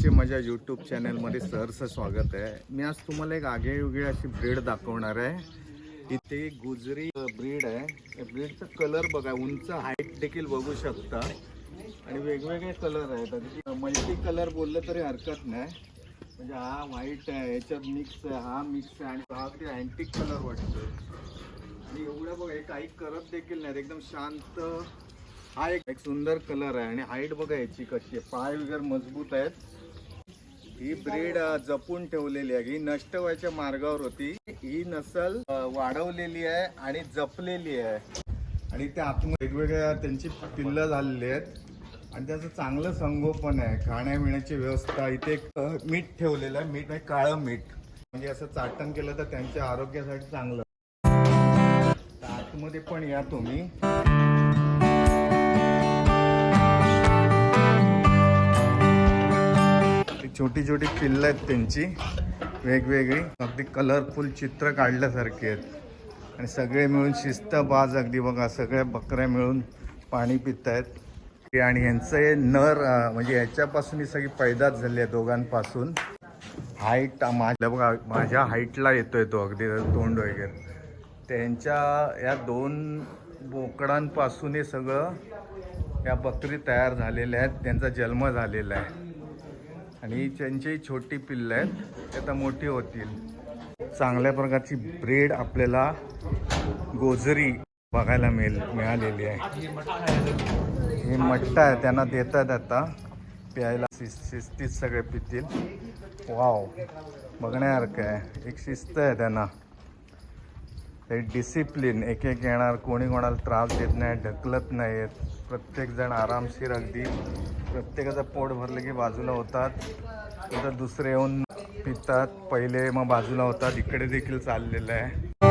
गावची मजा यूट्यूब चॅनलमध्ये सहर्ष स्वागत आहे. मी आज तुम्हाला एक आगळीवेगळी अशी ब्रीड दाखवणार आहे. इथे गुजरी ब्रीड आहे. या ब्रीडचा कलर बघा, उंच हाईट देखील बघू शकता आणि वेगवेगळे कलर आहेत. मल्टी कलर बोललं तरी हरकत नाही. म्हणजे हा व्हाईट आहे, याच्यात मिक्स आहे, हा मिक्स आहे आणि हा ते अँटिक कलर वाटतो. आणि एवढं बघा, हे काही करत देखील नाही, एकदम शांत. हा एक सुंदर कलर आहे आणि हाईट बघा याची कशी आहे, पाय वगैरे मजबूत आहेत. ही ब्रीड जपून ठेवलेली आहे. ही नष्ट व्हायच्या मार्गावर होती. ही नसल वाढवलेली आहे आणि जपलेली आहे. आणि त्या आतमध्ये वेगवेगळ्या त्यांची पिल्लं झालेली आहेत आणि त्याचं चांगलं संगोपन आहे. खाण्यापिण्याची व्यवस्था. इथे एक मीठ ठेवलेलं आहे. मीठ आहे काळं मीठ, म्हणजे असं चाटण केलं तर त्यांच्या आरोग्यासाठी चांगलं. आतमध्ये पण या तुम्ही. छोटी छोटी पिल्लं आहेत त्यांची, वेगवेगळी अगदी कलरफुल चित्र काढल्यासारखी आहेत आणि सगळे मिळून शिस्तबाज अगदी बघा. सगळ्या बकऱ्या मिळून पाणी पित आहेत आणि यांचं हे नर म्हणजे याच्यापासून ही सगळी पैदास झाली आहे दोघांपासून. हाईट माझ्या बघा, माझ्या हाईटला येतोय तो अगदी तोंड वगैरे. त्यांच्या या दोन बोकडांपासून हे सगळं या बकरी तयार झालेल्या आहेत. त्यांचा जन्म झालेला आहे आणि त्यांची छोटी पिल्लं आहेत, ते आता मोठी होतील. चांगल्या प्रकारची ब्रीड आपल्याला गोजरी बघायला मिळालेली आहे. हे मट्टा आहे, त्यांना देतात आता प्यायला. शिस्तीत सगळे पितील. वाव, बघण्यासारखं आहे. एक शिस्त आहे त्यांना, एक डिसिप्लिन. एक एक येणार, कोणी कोणाला त्रास देत नाही, ढकलत नाहीत. प्रत्येकजण आरामशीर अगदी. प्रत्येकाचं पोट भरलं की बाजूला होतात, नंतर दुसरे येऊन पितात. पहिले मग बाजूला होतात. इकडे देखील चाललेलं आहे.